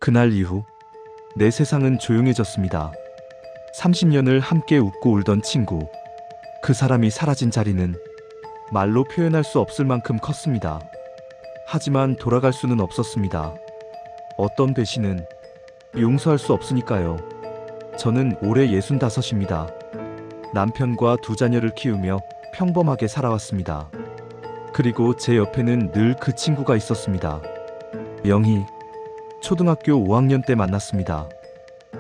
그날 이후 내 세상은 조용해졌습니다. 30년을 함께 웃고 울던 친구, 그 사람이 사라진 자리는 말로 표현할 수 없을 만큼 컸습니다. 하지만 돌아갈 수는 없었습니다. 어떤 배신은 용서할 수 없으니까요. 저는 올해 65입니다. 남편과 두 자녀를 키우며 평범하게 살아왔습니다. 그리고 제 옆에는 늘 그 친구가 있었습니다. 영희. 초등학교 5학년 때 만났습니다.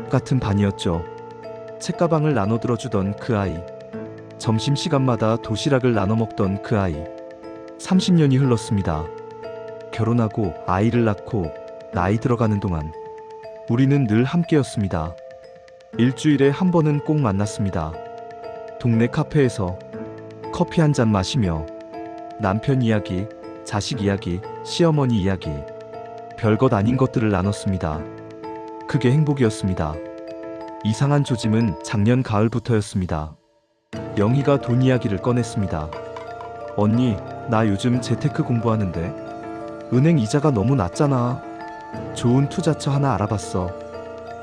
같은 반이었죠. 책가방을 나눠 들어주던 그 아이. 점심시간마다 도시락을 나눠 먹던 그 아이. 30년이 흘렀습니다. 결혼하고 아이를 낳고 나이 들어가는 동안 우리는 늘 함께였습니다. 일주일에 한 번은 꼭 만났습니다. 동네 카페에서 커피 한 잔 마시며 남편 이야기, 자식 이야기, 시어머니 이야기, 별것 아닌 것들을 나눴습니다. 그게 행복이었습니다. 이상한 조짐은 작년 가을부터였습니다. 영희가 돈 이야기를 꺼냈습니다. 언니, 나 요즘 재테크 공부하는데 은행 이자가 너무 낮잖아. 좋은 투자처 하나 알아봤어.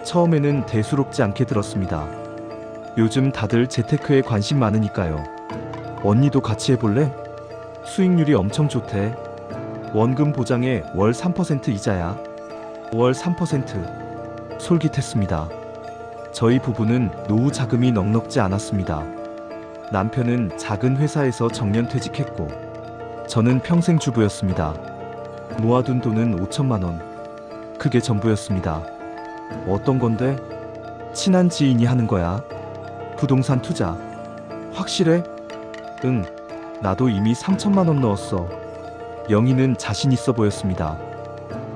처음에는 대수롭지 않게 들었습니다. 요즘 다들 재테크에 관심 많으니까요. 언니도 같이 해볼래? 수익률이 엄청 좋대. 원금 보장에 월 3% 이자야. 월 3%. 솔깃했습니다. 저희 부부는 노후 자금이 넉넉지 않았습니다. 남편은 작은 회사에서 정년퇴직했고 저는 평생 주부였습니다. 모아둔 돈은 5천만 원. 그게 전부였습니다. 어떤 건데? 친한 지인이 하는 거야. 부동산 투자. 확실해? 응. 나도 이미 3천만 원 넣었어. 영희는 자신 있어 보였습니다.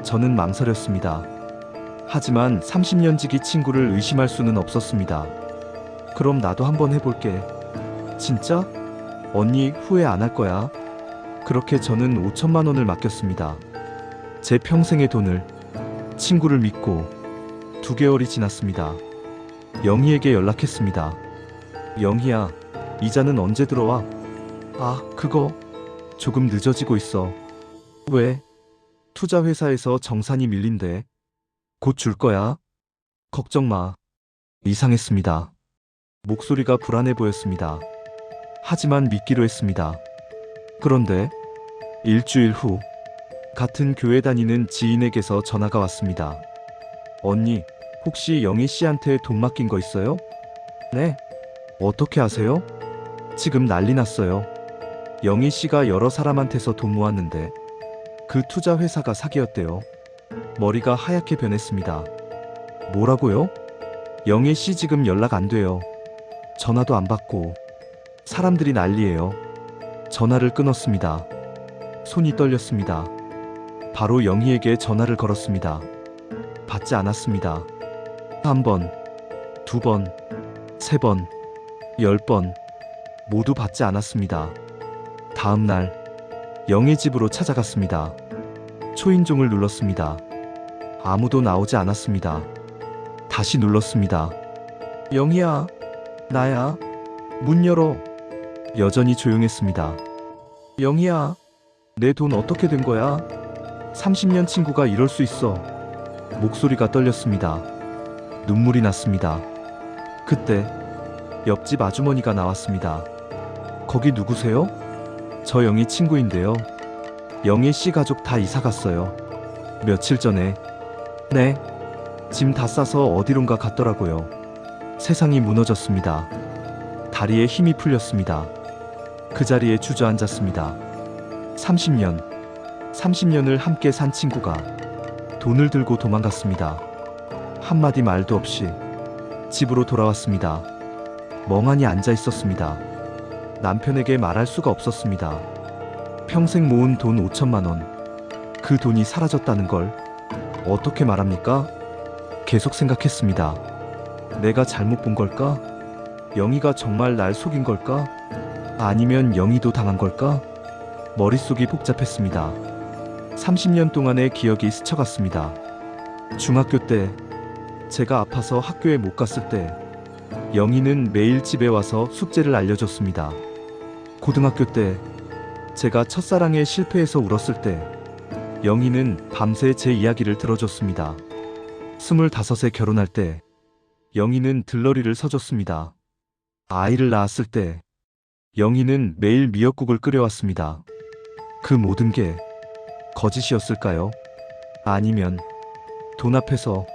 저는 망설였습니다. 하지만 30년 지기 친구를 의심할 수는 없었습니다. 그럼 나도 한번 해볼게. 진짜? 언니 후회 안 할 거야. 그렇게 저는 5천만 원을 맡겼습니다. 제 평생의 돈을, 친구를 믿고 2개월이 지났습니다. 영희에게 연락했습니다. 영희야, 이자는 언제 들어와? 아, 그거 조금 늦어지고 있어. 왜? 투자 회사에서 정산이 밀린대. 곧 줄 거야. 걱정 마. 이상했습니다. 목소리가 불안해 보였습니다. 하지만 믿기로 했습니다. 그런데 일주일 후 같은 교회 다니는 지인에게서 전화가 왔습니다. 언니, 혹시 영희 씨한테 돈 맡긴 거 있어요? 네. 어떻게 아세요? 지금 난리 났어요. 영희 씨가 여러 사람한테서 돈 모았는데 그 투자 회사가 사기였대요. 머리가 하얗게 변했습니다. 뭐라고요? 영희 씨 지금 연락 안 돼요. 전화도 안 받고. 사람들이 난리예요. 전화를 끊었습니다. 손이 떨렸습니다. 바로 영희에게 전화를 걸었습니다. 받지 않았습니다. 1번, 2번, 3번, 10번 모두 받지 않았습니다. 다음 날 영희 집으로 찾아갔습니다. 초인종을 눌렀습니다. 아무도 나오지 않았습니다. 다시 눌렀습니다. 영희야, 나야. 문 열어. 여전히 조용했습니다. 영희야, 내 돈 어떻게 된 거야? 30년 친구가 이럴 수 있어. 목소리가 떨렸습니다. 눈물이 났습니다. 그때 옆집 아주머니가 나왔습니다. 거기 누구세요? 저 영희 친구인데요. 영희 씨 가족 다 이사 갔어요. 며칠 전에. 네. 짐 다 싸서 어디론가 갔더라고요. 세상이 무너졌습니다. 다리에 힘이 풀렸습니다. 그 자리에 주저앉았습니다. 30년을 함께 산 친구가 돈을 들고 도망갔습니다. 한마디 말도 없이 집으로 돌아왔습니다. 멍하니 앉아 있었습니다. 남편에게 말할 수가 없었습니다. 평생 모은 돈 5천만 원. 그 돈이 사라졌다는 걸 어떻게 말합니까? 계속 생각했습니다. 내가 잘못 본 걸까? 영희가 정말 날 속인 걸까? 아니면 영희도 당한 걸까? 머릿속이 복잡했습니다. 30년 동안의 기억이 스쳐갔습니다. 중학교 때 제가 아파서 학교에 못 갔을 때 영희는 매일 집에 와서 숙제를 알려줬습니다. 고등학교 때 제가 첫사랑에 실패해서 울었을 때 영희는 밤새 제 이야기를 들어줬습니다. 25에 결혼할 때 영희는 들러리를 서줬습니다. 아이를 낳았을 때 영희는 매일 미역국을 끓여왔습니다. 그 모든 게 거짓이었을까요? 아니면 돈 앞에서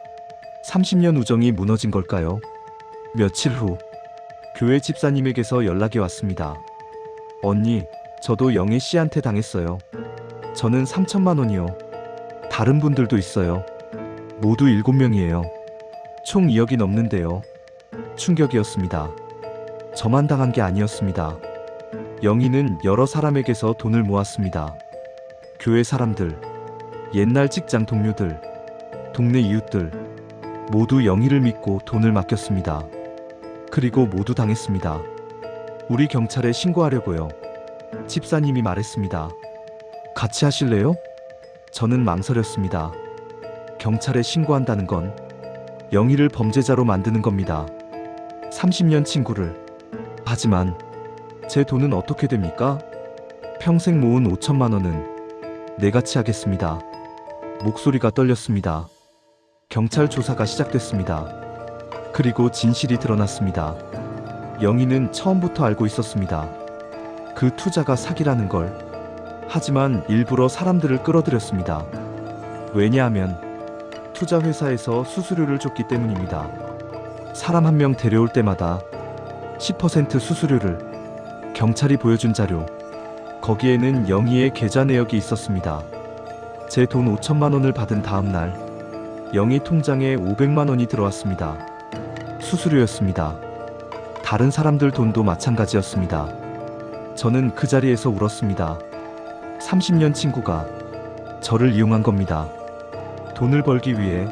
30년 우정이 무너진 걸까요? 며칠 후 교회 집사님에게서 연락이 왔습니다. 언니, 저도 영희 씨한테 당했어요. 저는 3천만 원이요. 다른 분들도 있어요. 모두 7명이에요. 총 2억이 넘는데요. 충격이었습니다. 저만 당한 게 아니었습니다. 영희는 여러 사람에게서 돈을 모았습니다. 교회 사람들, 옛날 직장 동료들, 동네 이웃들 모두 영희를 믿고 돈을 맡겼습니다. 그리고 모두 당했습니다. 우리 경찰에 신고하려고요. 집사님이 말했습니다. 같이 하실래요? 저는 망설였습니다. 경찰에 신고한다는 건 영희를 범죄자로 만드는 겁니다. 30년 친구를. 하지만 제 돈은 어떻게 됩니까? 평생 모은 5천만 원은 내같이 하겠습니다. 목소리가 떨렸습니다. 경찰 조사가 시작됐습니다. 그리고 진실이 드러났습니다. 영희는 처음부터 알고 있었습니다. 그 투자가 사기라는 걸. 하지만 일부러 사람들을 끌어들였습니다. 왜냐하면 투자 회사에서 수수료를 줬기 때문입니다. 사람 한 명 데려올 때마다 10% 수수료를. 경찰이 보여준 자료. 거기에는 영희의 계좌 내역이 있었습니다. 제 돈 5천만 원을 받은 다음 날 영희 통장에 500만 원이 들어왔습니다. 수수료였습니다. 다른 사람들 돈도 마찬가지였습니다. 저는 그 자리에서 울었습니다. 30년 친구가 저를 이용한 겁니다. 돈을 벌기 위해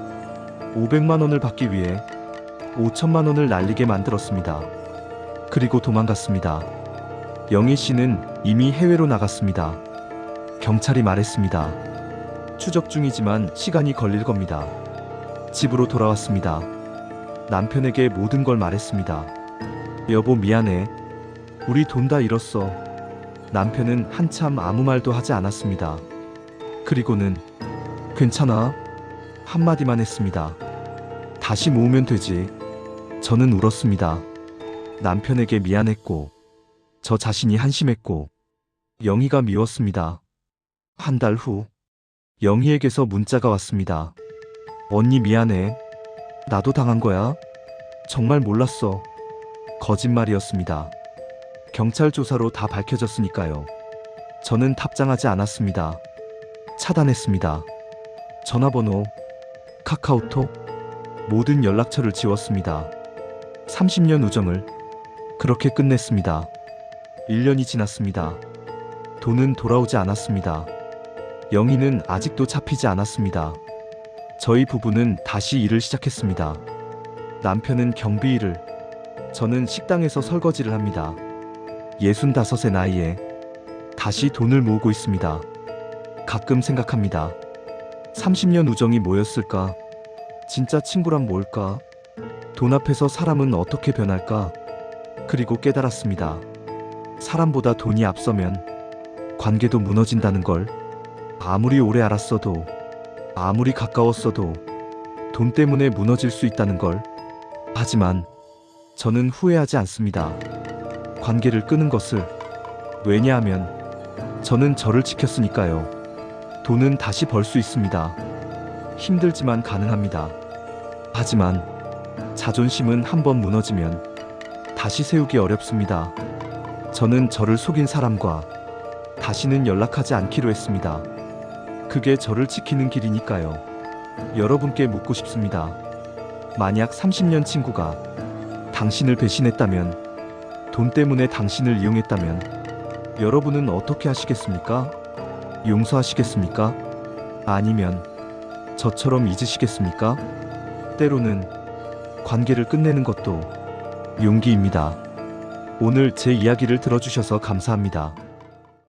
500만 원을 받기 위해 5천만 원을 날리게 만들었습니다. 그리고 도망갔습니다. 영희 씨는 이미 해외로 나갔습니다. 경찰이 말했습니다. 추적 중이지만 시간이 걸릴 겁니다. 집으로 돌아왔습니다. 남편에게 모든 걸 말했습니다. 여보, 미안해. 우리 돈 다 잃었어. 남편은 한참 아무 말도 하지 않았습니다. 그리고는 괜찮아? 한마디만 했습니다. 다시 모으면 되지. 저는 울었습니다. 남편에게 미안했고, 저 자신이 한심했고, 영희가 미웠습니다. 한 달 후, 영희에게서 문자가 왔습니다. 언니 미안해. 나도 당한 거야. 정말 몰랐어. 거짓말이었습니다. 경찰 조사로 다 밝혀졌으니까요. 저는 답장하지 않았습니다. 차단했습니다. 전화번호, 카카오톡, 모든 연락처를 지웠습니다. 30년 우정을 그렇게 끝냈습니다. 1년이 지났습니다. 돈은 돌아오지 않았습니다. 영희는 아직도 잡히지 않았습니다. 저희 부부는 다시 일을 시작했습니다. 남편은 경비 일을, 저는 식당에서 설거지를 합니다. 65의 나이에 다시 돈을 모으고 있습니다. 가끔 생각합니다. 30년 우정이 뭐였을까? 진짜 친구란 뭘까? 돈 앞에서 사람은 어떻게 변할까? 그리고 깨달았습니다. 사람보다 돈이 앞서면 관계도 무너진다는 걸. 아무리 오래 알았어도, 아무리 가까웠어도 돈 때문에 무너질 수 있다는 걸. 하지만 저는 후회하지 않습니다. 관계를 끊은 것을. 왜냐하면 저는 저를 지켰으니까요. 돈은 다시 벌 수 있습니다. 힘들지만 가능합니다. 하지만 자존심은 한번 무너지면 다시 세우기 어렵습니다. 저는 저를 속인 사람과 다시는 연락하지 않기로 했습니다. 그게 저를 지키는 길이니까요. 여러분께 묻고 싶습니다. 만약 30년 친구가 당신을 배신했다면, 돈 때문에 당신을 이용했다면 여러분은 어떻게 하시겠습니까? 용서하시겠습니까? 아니면 저처럼 잊으시겠습니까? 때로는 관계를 끝내는 것도 용기입니다. 오늘 제 이야기를 들어주셔서 감사합니다.